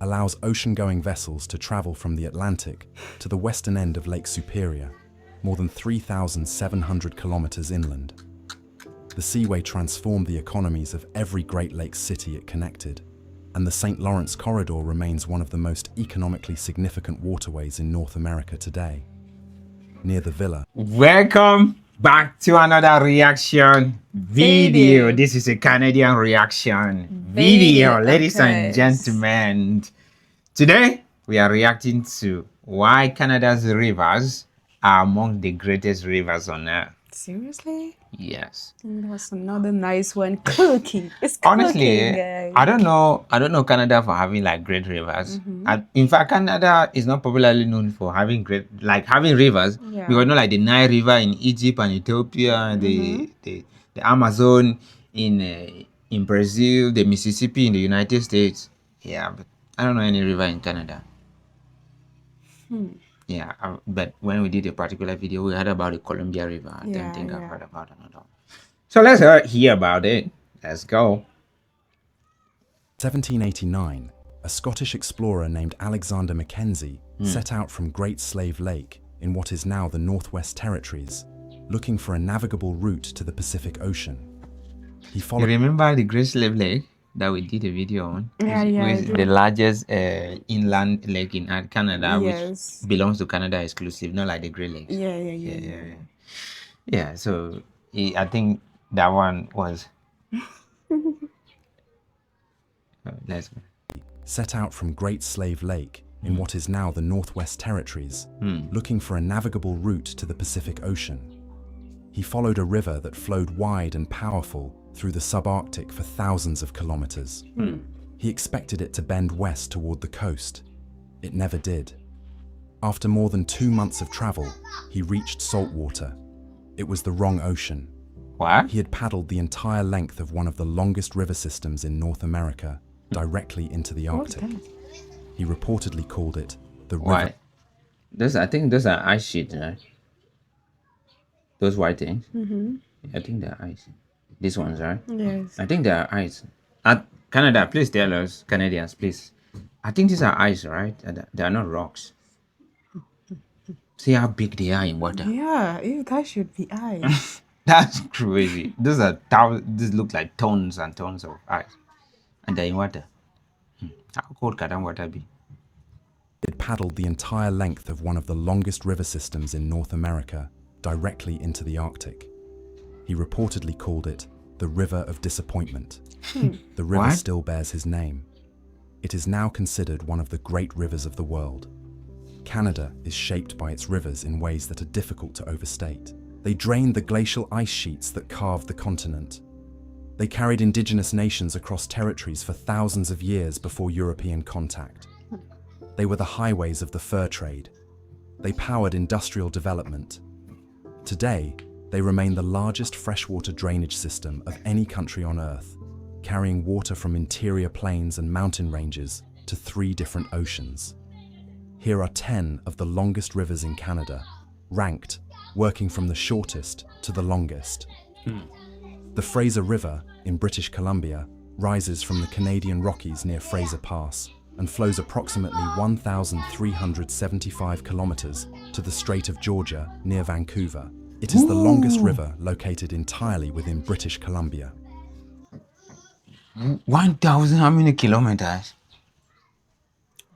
allows ocean-going vessels to travel from the Atlantic to the western end of Lake Superior, more than 3,700 kilometers inland. The seaway transformed the economies of every Great Lakes city it connected, and the St. Lawrence Corridor remains one of the most economically significant waterways in North America today. Near the villa. Welcome back to another reaction video. This is a Canadian reaction video, ladies and gentlemen. Today, we are reacting to why Canada's rivers are among the greatest rivers on earth. Seriously? Yes. That's another nice one. Cooking. It's Honestly, cooking, guys. I don't know Canada for having like great rivers. In fact, Canada is not popularly known for having having rivers. Yeah. Because like the Nile River in Egypt and Ethiopia, the Amazon in Brazil, the Mississippi in the United States. Yeah, but I don't know any river in Canada. Yeah, but when we did a particular video, we heard about the Columbia River. I don't think I've heard about another. So let's hear about it. Let's go. 1789, a Scottish explorer named Alexander McKenzie set out from Great Slave Lake in what is now the Northwest Territories, looking for a navigable route to the Pacific Ocean. He followed. You remember the Great Slave Lake that we did a video on? Yeah, the largest inland lake in Canada, Yes. which belongs to Canada exclusive, not like the Great Lakes. Yeah. So I think that one was. Let's go. Set out from Great Slave Lake in what is now the Northwest Territories, looking for a navigable route to the Pacific Ocean. He followed a river that flowed wide and powerful through the subarctic for thousands of kilometers. He expected it to bend west toward the coast. It never did. After more than 2 months of travel, he reached saltwater. It was the wrong ocean. What? He had paddled the entire length of one of the longest river systems in North America directly into the Arctic. He reportedly called it the river. Why? I think those are ice sheets, right? Those white things. I think they're ice. These ones, right? Yes. I think they are ice. Canada, please tell us, Canadians, please. I think these are ice, right? They are not rocks. See how big they are in water. Yeah, that should be ice. That's crazy. These look like tons and tons of ice. And they're in water. How cold can water be? It paddled the entire length of one of the longest river systems in North America directly into the Arctic. He reportedly called it the River of Disappointment. The river still bears his name. It is now considered one of the great rivers of the world. Canada is shaped by its rivers in ways that are difficult to overstate. They drained the glacial ice sheets that carved the continent. They carried indigenous nations across territories for thousands of years before European contact. They were the highways of the fur trade. They powered industrial development. Today, they remain the largest freshwater drainage system of any country on Earth, carrying water from interior plains and mountain ranges to 3 different oceans. Here are 10 of the longest rivers in Canada, ranked, working from the shortest to the longest. The Fraser River in British Columbia rises from the Canadian Rockies near Fraser Pass and flows approximately 1,375 kilometers to the Strait of Georgia near Vancouver. It is the longest river located entirely within British Columbia. 1,000 how many kilometers?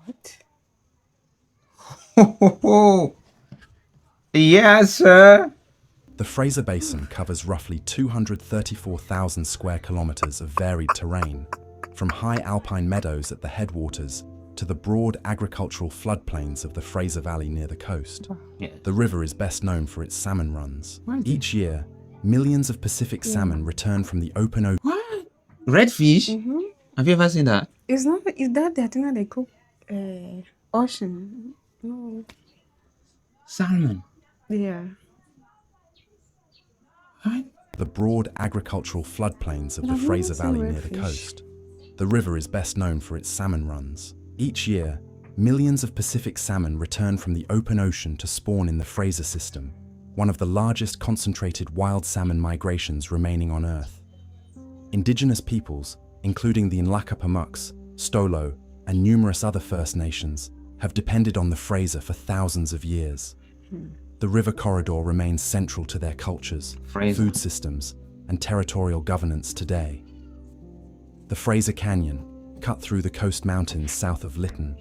What? Yes, sir. The Fraser Basin covers roughly 234,000 square kilometers of varied terrain, from high alpine meadows at the headwaters to the broad agricultural floodplains of the Fraser Valley near the coast. The river is best known for its salmon runs. Each year, millions of Pacific salmon return from the open ocean. What? Redfish? Have you ever seen that? Is that the thing that they cook ocean? No. Salmon. Yeah. What? The broad agricultural floodplains of the Fraser Valley near the coast. The river is best known for its salmon runs. Each year, millions of Pacific salmon return from the open ocean to spawn in the Fraser system, one of the largest concentrated wild salmon migrations remaining on Earth. Indigenous peoples, including the Nlaka'pamux, Stolo, and numerous other First Nations have depended on the Fraser for thousands of years. The river corridor remains central to their cultures, Fraser. food systems, and territorial governance today. The Fraser Canyon, cut through the coast mountains south of Lytton,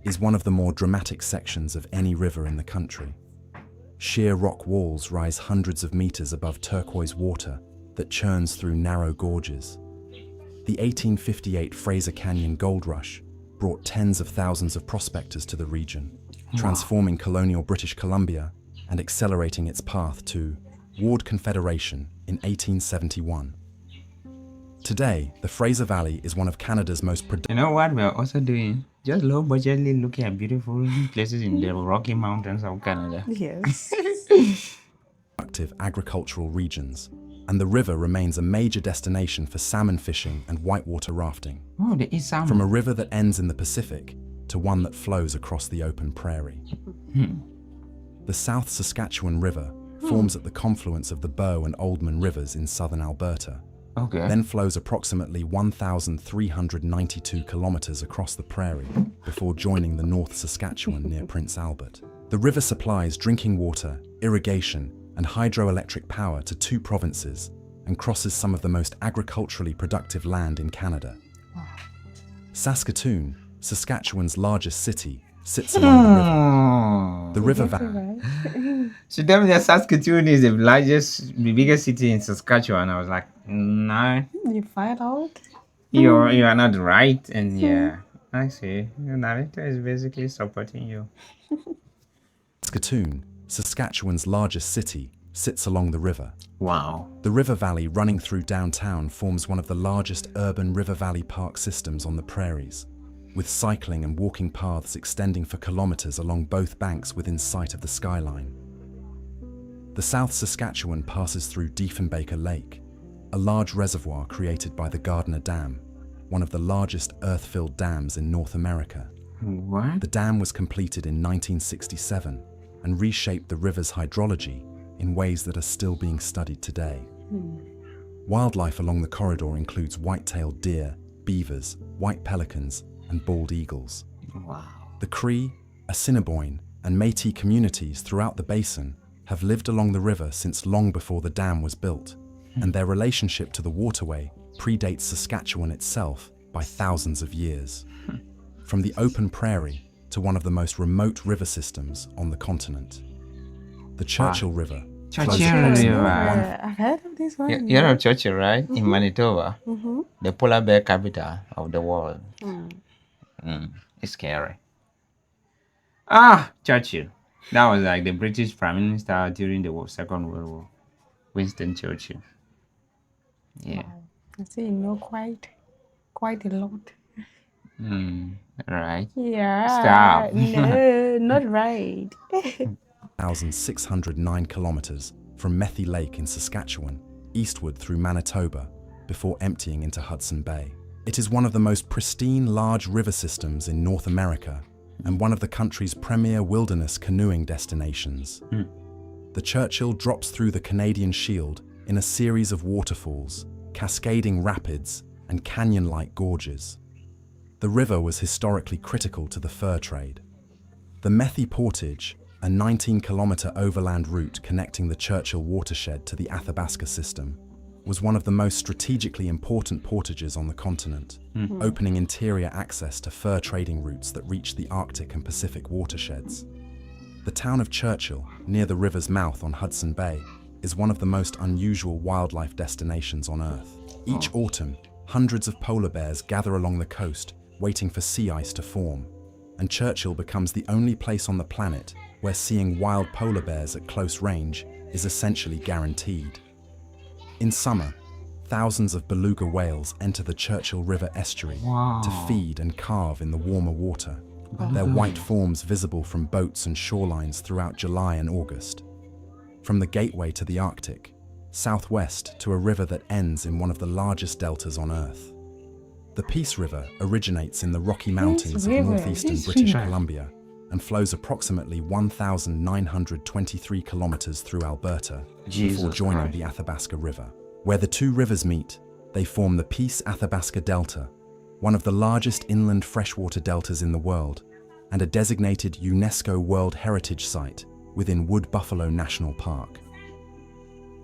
is one of the more dramatic sections of any river in the country. Sheer rock walls rise hundreds of meters above turquoise water that churns through narrow gorges. The 1858 Fraser Canyon Gold Rush brought tens of thousands of prospectors to the region, transforming colonial British Columbia and accelerating its path to Ward Confederation in 1871. Today, the Fraser Valley is one of Canada's most You know what we're also doing? Just low budgetly looking at beautiful places in the Rocky Mountains of Canada. Yes. productive agricultural regions, and the river remains a major destination for salmon fishing and whitewater rafting. Oh, they eat salmon. From a river that ends in the Pacific to one that flows across the open prairie. The South Saskatchewan River forms at the confluence of the Bow and Oldman rivers in southern Alberta, Okay. then flows approximately 1,392 kilometers across the prairie before joining the North Saskatchewan near Prince Albert. The river supplies drinking water, irrigation, and hydroelectric power to 2 provinces and crosses some of the most agriculturally productive land in Canada. Saskatoon, Saskatchewan's largest city, sits along the river. The river valley. So tell me that Saskatoon is the biggest city in Saskatchewan. I was like, no, You find out? you are not right. And yeah, I see. Your narrator is basically supporting you. Saskatoon, Saskatchewan's largest city, sits along the river. Wow. The river valley running through downtown forms one of the largest urban river valley park systems on the prairies, with cycling and walking paths extending for kilometers along both banks within sight of the skyline. The South Saskatchewan passes through Diefenbaker Lake, a large reservoir created by the Gardner Dam, one of the largest earth-filled dams in North America. What? The dam was completed in 1967 and reshaped the river's hydrology in ways that are still being studied today. Wildlife along the corridor includes white-tailed deer, beavers, white pelicans, and bald eagles. Wow. The Cree, Assiniboine, and Métis communities throughout the basin have lived along the river since long before the dam was built, and their relationship to the waterway predates Saskatchewan itself by thousands of years. From the open prairie to one of the most remote river systems on the continent. The Churchill River flows Churchill approximately River. I've heard of this one. You know Churchill, right? In Manitoba, the polar bear capital of the world. It's scary. Churchill. That was like the British Prime Minister during the Second World War. Winston Churchill. Yeah. I see you know quite a lot. Right. Yeah. Stop. No, not right. 1,609 kilometers from Methy Lake in Saskatchewan, eastward through Manitoba, before emptying into Hudson Bay. It is one of the most pristine large river systems in North America and one of the country's premier wilderness canoeing destinations. The Churchill drops through the Canadian Shield in a series of waterfalls, cascading rapids, and canyon-like gorges. The river was historically critical to the fur trade. The Methy Portage, a 19-kilometer overland route connecting the Churchill watershed to the Athabasca system, was one of the most strategically important portages on the continent, opening interior access to fur trading routes that reached the Arctic and Pacific watersheds. The town of Churchill, near the river's mouth on Hudson Bay, is one of the most unusual wildlife destinations on Earth. Each autumn, hundreds of polar bears gather along the coast, waiting for sea ice to form, and Churchill becomes the only place on the planet where seeing wild polar bears at close range is essentially guaranteed. In summer, thousands of beluga whales enter the Churchill River estuary to feed and carve in the warmer water, their white forms visible from boats and shorelines throughout July and August. From the gateway to the Arctic, southwest to a river that ends in one of the largest deltas on Earth. The Peace River originates in the Rocky Mountains of northeastern British Columbia and flows approximately 1,923 kilometers through Alberta before joining the Athabasca River. Where the 2 rivers meet, they form the Peace Athabasca Delta, one of the largest inland freshwater deltas in the world, and a designated UNESCO World Heritage Site within Wood Buffalo National Park.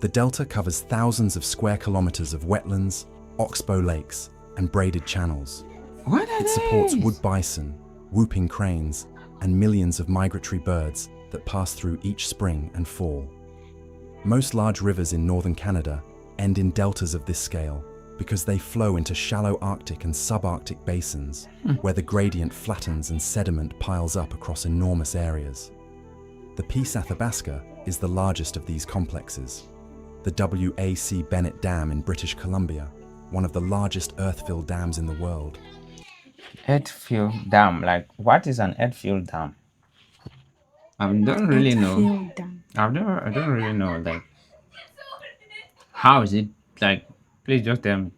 The delta covers thousands of square kilometers of wetlands, oxbow lakes, and braided channels. What are It supports these? wood bison, whooping cranes, and millions of migratory birds that pass through each spring and fall. Most large rivers in northern Canada end in deltas of this scale because they flow into shallow Arctic and subarctic basins where the gradient flattens and sediment piles up across enormous areas. The Peace Athabasca is the largest of these complexes. The W.A.C. Bennett Dam in British Columbia, one of the largest earth-filled dams in the world. Earth-filled dam. Like, what is an earth-filled dam? I don't really know. Earth-filled dam. I don't really know. Like, how is it? Like, please just tell me.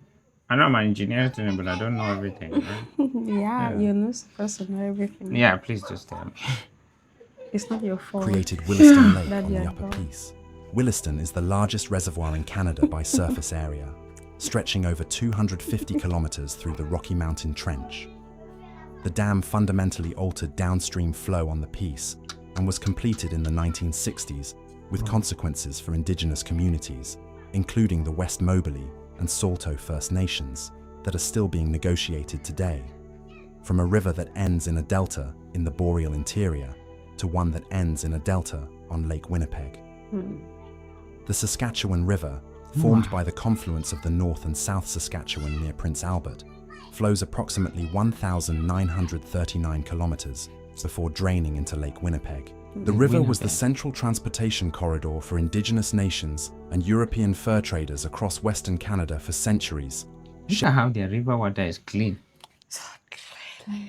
I know I'm an engineer student, but I don't know everything. Right? Yeah, you're not supposed to know everything. Yeah, please just tell me. It's not your fault. Created Williston Lake That on the you're Upper wrong. Peace. Williston is the largest reservoir in Canada by surface area, stretching over 250 kilometers through the Rocky Mountain Trench. The dam fundamentally altered downstream flow on the Peace and was completed in the 1960s with consequences for Indigenous communities, including the West Moberly and Saulteaux First Nations, that are still being negotiated today. From a river that ends in a delta in the boreal interior to one that ends in a delta on Lake Winnipeg. The Saskatchewan River, formed by the confluence of the North and South Saskatchewan near Prince Albert, flows approximately 1,939 kilometers before draining into Lake Winnipeg. The river was the central transportation corridor for Indigenous nations and European fur traders across Western Canada for centuries. Look at how the river water is clean.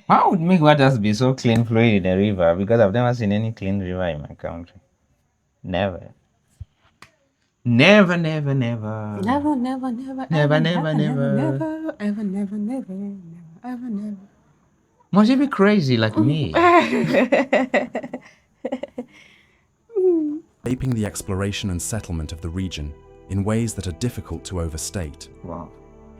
What would make waters be so clean flowing in the river? Because I've never seen any clean river in my country. Never. Never, never, never. Never, never, never, Never, ever, never, never. never, ever, never, never, never, ever, never. Must you be crazy like me? Shaping the exploration and settlement of the region in ways that are difficult to overstate. Wow.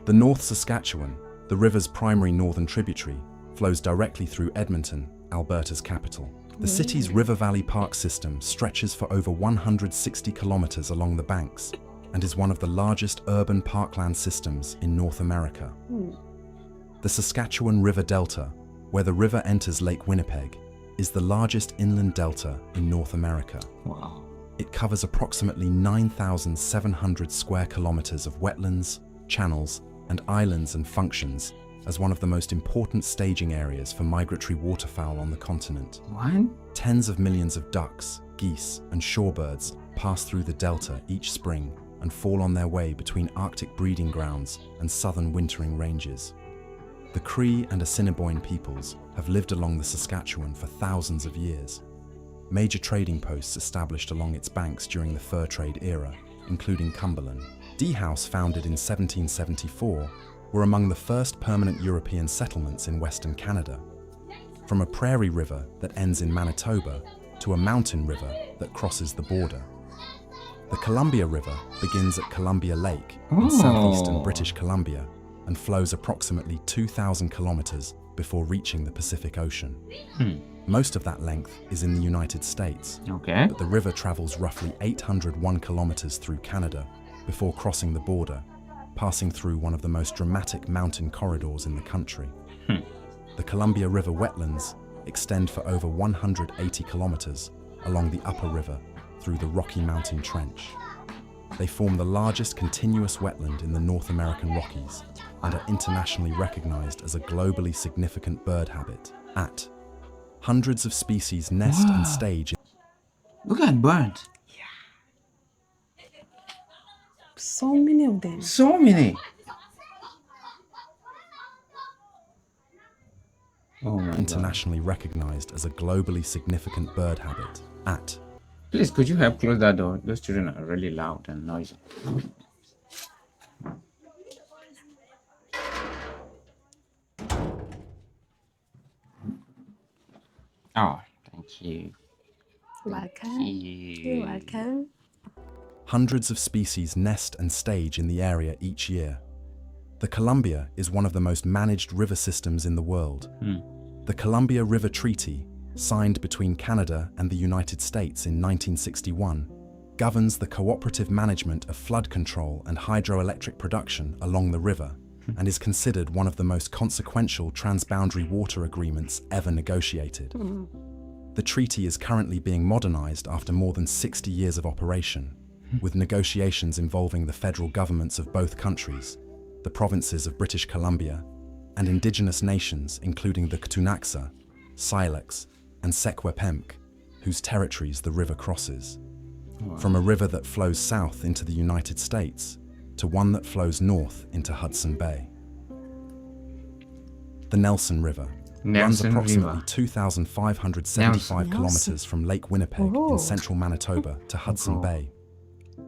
The North Saskatchewan, the river's primary northern tributary, flows directly through Edmonton, Alberta's capital. The city's River Valley Park system stretches for over 160 kilometers along the banks and is one of the largest urban parkland systems in North America. The Saskatchewan River Delta, where the river enters Lake Winnipeg, is the largest inland delta in North America. Wow. It covers approximately 9,700 square kilometers of wetlands, channels, and islands and functions as one of the most important staging areas for migratory waterfowl on the continent. What? Tens of millions of ducks, geese, and shorebirds pass through the delta each spring and fall on their way between Arctic breeding grounds and southern wintering ranges. The Cree and Assiniboine peoples have lived along the Saskatchewan for thousands of years. Major trading posts established along its banks during the fur trade era, including Cumberland. D House, founded in 1774, were among the first permanent European settlements in Western Canada. From a prairie river that ends in Manitoba to a mountain river that crosses the border. The Columbia River begins at Columbia Lake in southeastern British Columbia and flows approximately 2,000 kilometers before reaching the Pacific Ocean. Most of that length is in the United States, Okay. but the river travels roughly 801 kilometers through Canada before crossing the border, passing through one of the most dramatic mountain corridors in the country. The Columbia River wetlands extend for over 180 kilometers along the upper river through the Rocky Mountain Trench. They form the largest continuous wetland in the North American Rockies and are internationally recognized as a globally significant bird habitat. Hundreds of species nest and stage. Look at birds. So many of them. So many. Oh my God. Internationally recognized as a globally significant bird habitat. Please, could you help close that door? Those children are really loud and noisy. Oh, thank you. Welcome. You're You. welcome. Hundreds of species nest and stage in the area each year. The Columbia is one of the most managed river systems in the world. The Columbia River Treaty, signed between Canada and the United States in 1961, governs the cooperative management of flood control and hydroelectric production along the river and is considered one of the most consequential transboundary water agreements ever negotiated. The treaty is currently being modernized after more than 60 years of operation, with negotiations involving the federal governments of both countries, the provinces of British Columbia, and indigenous nations including the Ktunaxa, Syilx, and Secwepemc, whose territories the river crosses. From a river that flows south into the United States to one that flows north into Hudson Bay. The Nelson River runs approximately 2,575 kilometers from Lake Winnipeg in central Manitoba to Hudson Bay.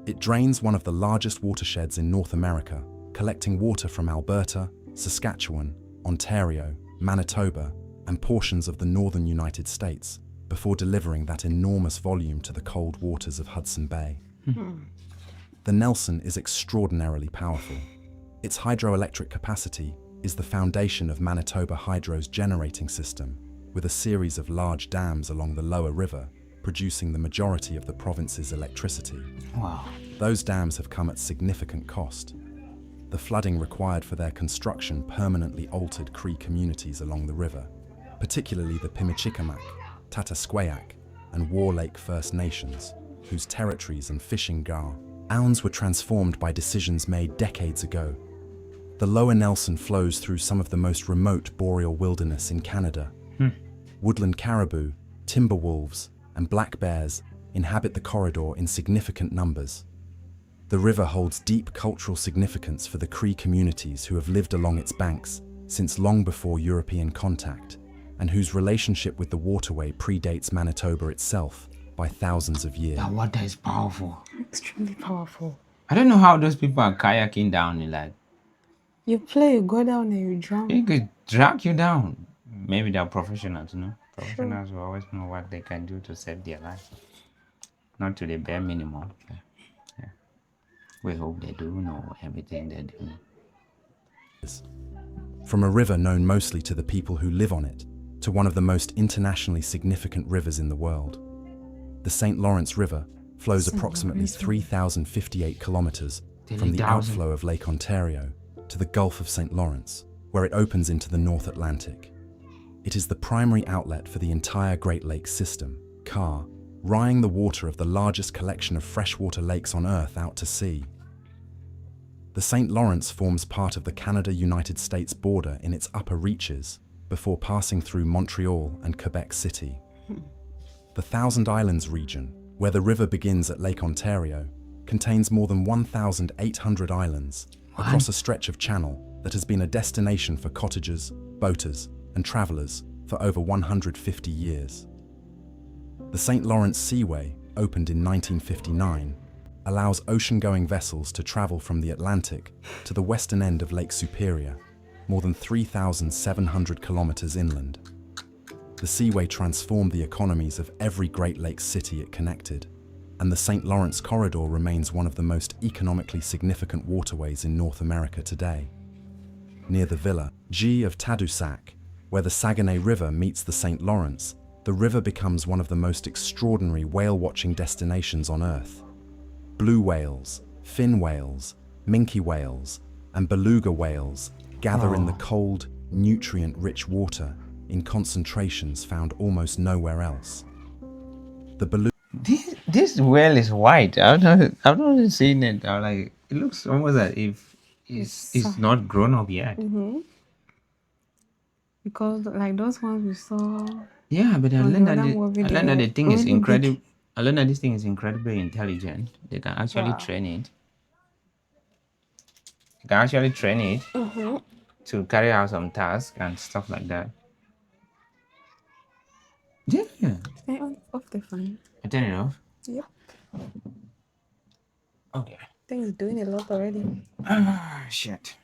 It drains one of the largest watersheds in North America, collecting water from Alberta, Saskatchewan, Ontario, Manitoba, and portions of the northern United States, before delivering that enormous volume to the cold waters of Hudson Bay. The Nelson is extraordinarily powerful. Its hydroelectric capacity is the foundation of Manitoba Hydro's generating system, with a series of large dams along the lower river, producing the majority of the province's electricity. Wow. Those dams have come at significant cost. The flooding required for their construction permanently altered Cree communities along the river, particularly the Pimichikamak, Tatasqueyak, and War Lake First Nations, whose territories and fishing grounds were transformed by decisions made decades ago. The lower Nelson flows through some of the most remote boreal wilderness in Canada. Woodland caribou, timber wolves, and black bears inhabit the corridor in significant numbers. The river holds deep cultural significance for the Cree communities who have lived along its banks since long before European contact, and whose relationship with the waterway predates Manitoba itself by thousands of years. That water is powerful. Extremely powerful. I don't know how those people are kayaking down in like. You play, you go down and you drown. It could drag you down. Maybe they're professionals, no? Professionals will always know what they can do to save their life. Not to the bare minimum. Yeah. We hope they do know everything they do. From a river known mostly to the people who live on it, to one of the most internationally significant rivers in the world. The St. Lawrence River flows approximately 3,058 kilometers from the outflow of Lake Ontario to the Gulf of St. Lawrence, where it opens into the North Atlantic. It is the primary outlet for the entire Great Lakes system, CAR, raying the water of the largest collection of freshwater lakes on Earth out to sea. The St. Lawrence forms part of the Canada-United States border in its upper reaches, before passing through Montreal and Quebec City. The Thousand Islands region, where the river begins at Lake Ontario, contains more than 1,800 islands across a stretch of channel that has been a destination for cottagers, boaters, and travelers for over 150 years. The St. Lawrence Seaway, opened in 1959, allows ocean-going vessels to travel from the Atlantic to the western end of Lake Superior, more than 3,700 kilometers inland. The Seaway transformed the economies of every Great Lakes city it connected, and the St. Lawrence Corridor remains one of the most economically significant waterways in North America today. Near the village of Tadoussac, where the Saguenay River meets the St. Lawrence, the river becomes one of the most extraordinary whale-watching destinations on Earth. Blue whales, fin whales, minke whales, and beluga whales gather in the cold, nutrient-rich water in concentrations found almost nowhere else. The beluga... This whale is white. I've not seen it. I'm like, it looks almost as if it's not grown up yet. Because like those ones we saw. Yeah, but I learned that the thing is really incredible. I learned that this thing is incredibly intelligent. They can actually train it. You can actually train it to carry out some tasks and stuff like that. Yeah. Stay on off the phone. I turn it off. Yep. Okay. I think it's doing a lot already. Ah, shit.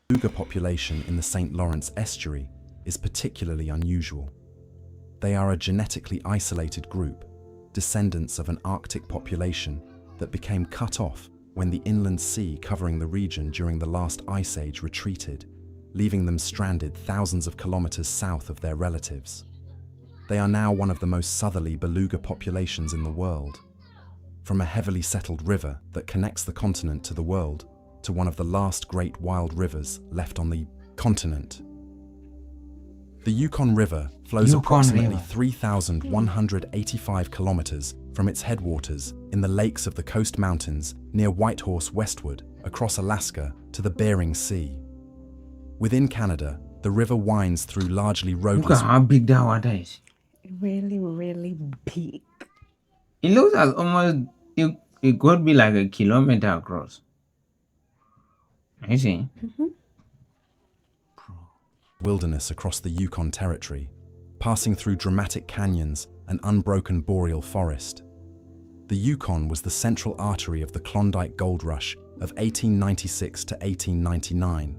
beluga population in the St. Lawrence estuary is particularly unusual. They are a genetically isolated group, descendants of an Arctic population that became cut off when the inland sea covering the region during the last ice age retreated, leaving them stranded thousands of kilometers south of their relatives. They are now one of the most southerly beluga populations in the world. From a heavily settled river that connects the continent to the world, to one of the last great wild rivers left on the continent. The Yukon River flows Yukon approximately River. 3,185 kilometers from its headwaters in the lakes of the Coast Mountains near Whitehorse westward, across Alaska to the Bering Sea. Within Canada, the river winds through largely Look roadless at how big that water is. Really, really big. It looks as almost, it could be like a kilometer across. You see? wilderness across the Yukon Territory, passing through dramatic canyons and unbroken boreal forest. The Yukon was the central artery of the Klondike Gold Rush of 1896 to 1899,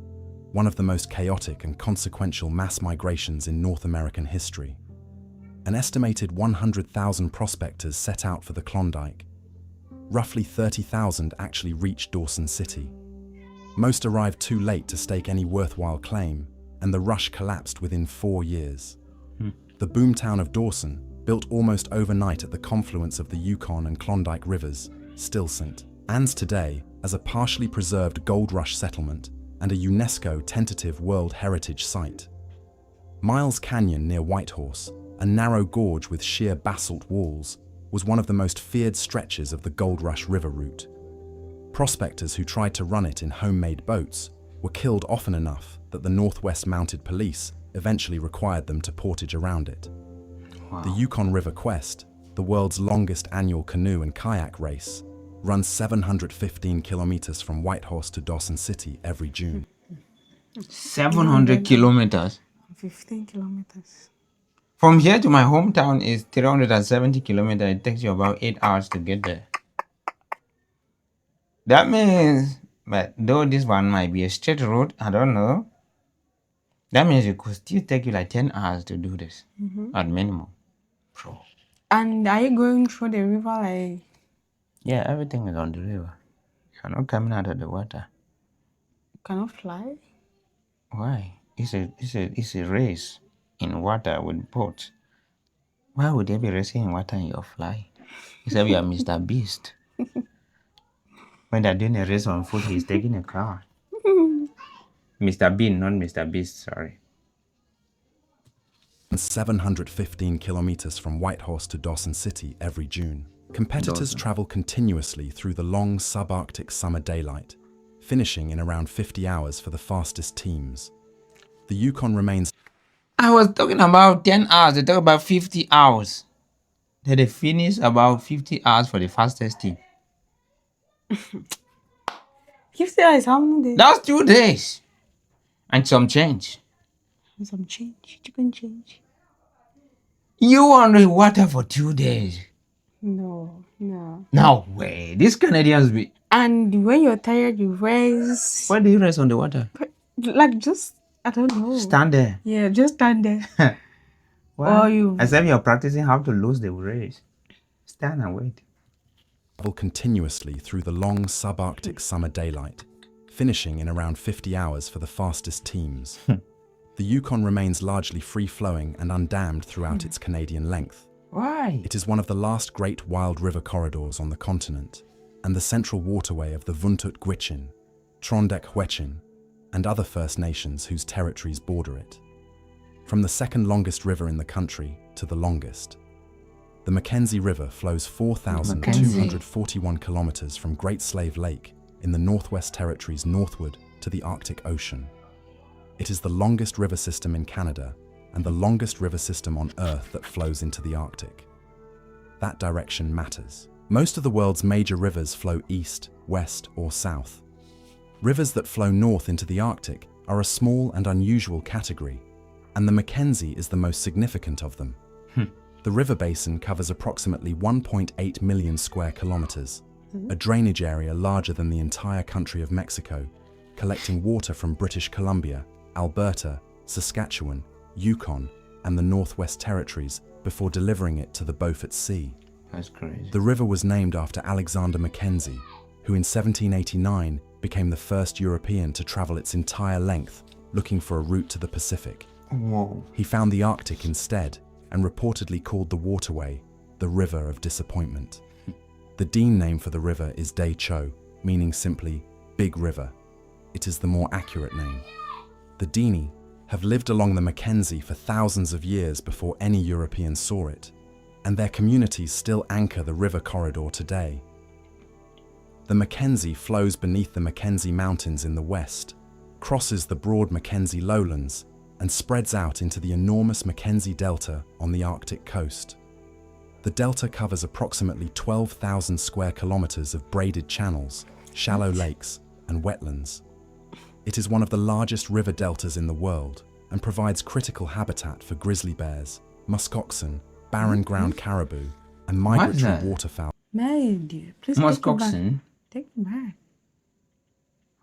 one of the most chaotic and consequential mass migrations in North American history. An estimated 100,000 prospectors set out for the Klondike. Roughly 30,000 actually reached Dawson City. Most arrived too late to stake any worthwhile claim, and the rush collapsed within 4 years. The boomtown of Dawson, built almost overnight at the confluence of the Yukon and Klondike rivers, still stands today as a partially preserved gold rush settlement and a UNESCO tentative World Heritage Site. Miles Canyon near Whitehorse, a narrow gorge with sheer basalt walls, was one of the most feared stretches of the Gold Rush River route. Prospectors who tried to run it in homemade boats were killed often enough that the Northwest Mounted Police eventually required them to portage around it. Wow. The Yukon River Quest, the world's longest annual canoe and kayak race, runs 715 kilometers from Whitehorse to Dawson City every June. 700 kilometers. 15 kilometers. From here to my hometown is 370 kilometers. It takes you about 8 hours to get there. That means, but though this one might be a straight road, I don't know. That means it could still take you like 10 hours to do this at minimum. Bro. And are you going through the river like? Yeah, everything is on the river. You're not coming out of the water. Cannot fly? Why? It's a race in water with boats. Why would they be racing in water and you're flying? Except you are Mr. Beast. When they're doing a race on foot, he's taking a car. Mr. Bean, not Mr. Beast, sorry. 715 kilometers from Whitehorse to Dawson City every June. Competitors travel continuously through the long subarctic summer daylight, finishing in around 50 hours for the fastest teams. The Yukon remains I was talking about 10 hours. They talk about 50 hours. Then they finish about 50 hours for the fastest team. 50 hours, how many days? That's 2 days. And some change. Some change. Chicken change. You on the water for 2 days. No. No way. These Canadians be... And when you're tired, you rest. Why do you rest on the water? Like just, I don't know. Stand there. Yeah, just stand there. Why? Or you... As if you're practicing how to lose the race. Stand and wait. travel continuously through the long subarctic summer daylight, finishing in around 50 hours for the fastest teams. The Yukon remains largely free-flowing and undammed throughout its Canadian length. Why? It is one of the last great wild river corridors on the continent, and the central waterway of the Vuntut Gwitchin, Trondek Hwechin, and other First Nations whose territories border it. From the second longest river in the country to the longest, the McKenzie River flows 4,241 kilometers from Great Slave Lake in the Northwest Territories northward to the Arctic Ocean. It is the longest river system in Canada and the longest river system on Earth that flows into the Arctic. That direction matters. Most of the world's major rivers flow east, west, or south. Rivers that flow north into the Arctic are a small and unusual category, and the McKenzie is the most significant of them. The river basin covers approximately 1.8 million square kilometers, a drainage area larger than the entire country of Mexico, collecting water from British Columbia, Alberta, Saskatchewan, Yukon, and the Northwest Territories before delivering it to the Beaufort Sea. That's crazy. The river was named after Alexander Mackenzie, who in 1789 became the first European to travel its entire length, looking for a route to the Pacific. Whoa. He found the Arctic instead and reportedly called the waterway the River of Disappointment. The Dean name for the river is Day Cho, meaning simply Big River. It is the more accurate name. The Dini have lived along the McKenzie for thousands of years before any European saw it, and their communities still anchor the river corridor today. The McKenzie flows beneath the McKenzie Mountains in the west, crosses the broad McKenzie lowlands, and spreads out into the enormous McKenzie Delta on the Arctic coast. The delta covers approximately 12,000 square kilometers of braided channels, shallow lakes, and wetlands. It is one of the largest river deltas in the world and provides critical habitat for grizzly bears, muskoxen, barren ground caribou, and migratory that? waterfowl. My dear, please take it back. Muskoxen. Take it back.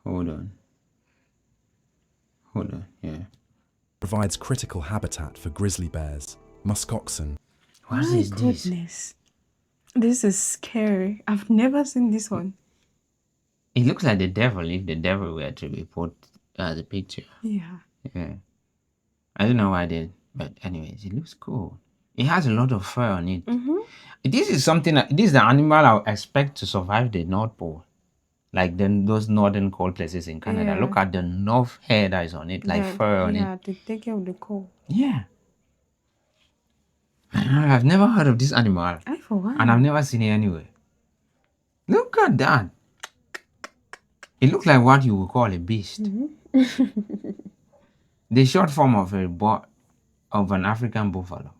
Hold on. Yeah. Provides critical habitat for grizzly bears, muskoxen. What My is this? goodness. This is scary. I've never seen this one. It looks like the devil if the devil were to be put as a picture. Yeah. Yeah. I don't know why they, but anyways, it looks cool. It has a lot of fur on it. This is something. This is the animal I would expect to survive the North Pole, like those northern cold places in Canada. Yeah. Look at the nerve hair that is on it, like fur on it. Yeah, to take care of the cold. Yeah. I've never heard of this animal, I forgot. and I've never seen it anywhere. Look at that. It looks like what you would call a beast. The short form of an African buffalo.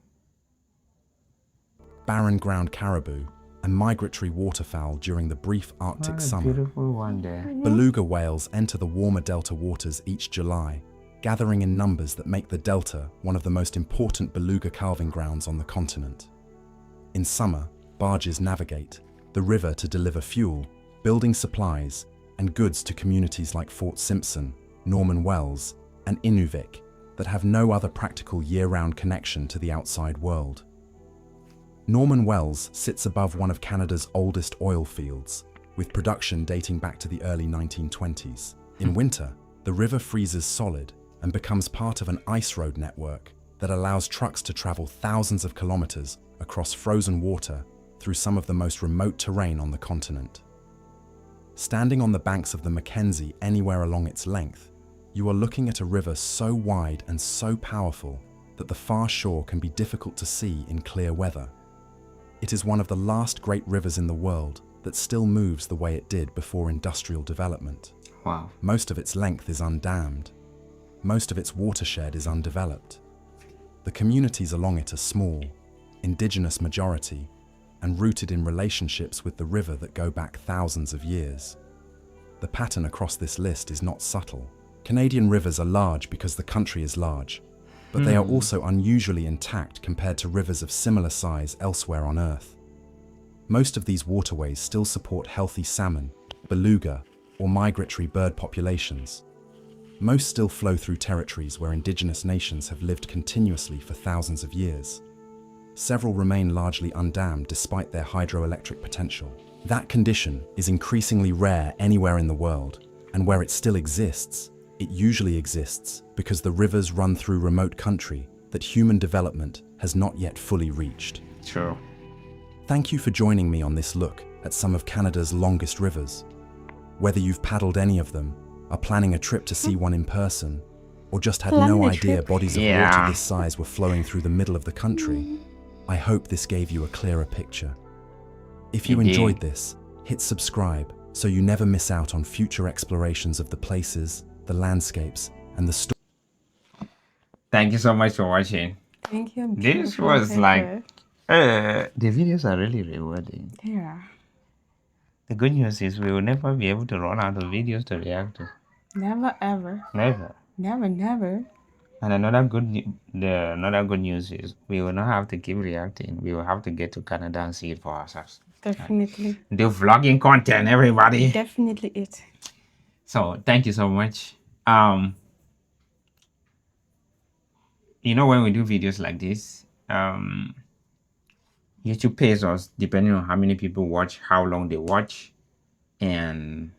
Barren ground caribou, and migratory waterfowl during the brief Arctic summer. Beautiful one there. Beluga whales enter the warmer delta waters each July, gathering in numbers that make the delta one of the most important beluga calving grounds on the continent. In summer, barges navigate the river to deliver fuel, building supplies, and goods to communities like Fort Simpson, Norman Wells, and Inuvik that have no other practical year-round connection to the outside world. Norman Wells sits above one of Canada's oldest oil fields, with production dating back to the early 1920s. In winter, the river freezes solid and becomes part of an ice road network that allows trucks to travel thousands of kilometers across frozen water through some of the most remote terrain on the continent. Standing on the banks of the McKenzie anywhere along its length, you are looking at a river so wide and so powerful that the far shore can be difficult to see in clear weather. It is one of the last great rivers in the world that still moves the way it did before industrial development. Wow. Most of its length is undammed. Most of its watershed is undeveloped. The communities along it are small, indigenous majority, and rooted in relationships with the river that go back thousands of years. The pattern across this list is not subtle. Canadian rivers are large because the country is large, but they are also unusually intact compared to rivers of similar size elsewhere on Earth. Most of these waterways still support healthy salmon, beluga, or migratory bird populations. Most still flow through territories where indigenous nations have lived continuously for thousands of years. Several remain largely undammed despite their hydroelectric potential. That condition is increasingly rare anywhere in the world, and where it still exists, it usually exists because the rivers run through remote country that human development has not yet fully reached. True. Thank you for joining me on this look at some of Canada's longest rivers. Whether you've paddled any of them, are planning a trip to see one in person, or just had Plan no a idea trip. bodies of Yeah. water this size were flowing through the middle of the country, I hope this gave you a clearer picture. If you Indeed. enjoyed this, hit subscribe so you never miss out on future explorations of the places, the landscapes, and the stories. Thank you so much for watching. Thank you. This was like, the videos are really rewarding. Yeah. The good news is we will never be able to run out of videos to react to. Never ever. Never. Never. And another good news is we will not have to keep reacting. We will have to get to Canada and see it for ourselves. Definitely. The vlogging content, everybody. Definitely it. So thank you so much. When we do videos like this, YouTube pays us depending on how many people watch, how long they watch, And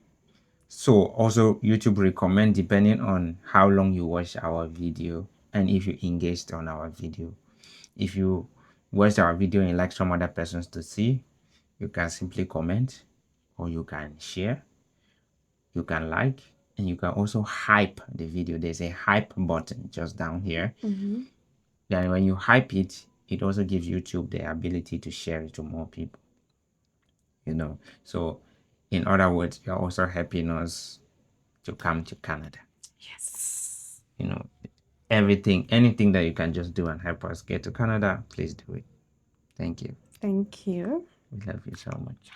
so also YouTube recommend depending on how long you watch our video and if you engaged on our video. If you watch our video and like some other persons to see, you can simply comment, or you can share, you can like, and you can also hype the video. There's a hype button just down here. Then when you hype it, it also gives YouTube the ability to share it to more people. So in other words, you're also helping us to come to Canada. Yes. Anything that you can just do and help us get to Canada, please do it. Thank you. Thank you. We love you so much.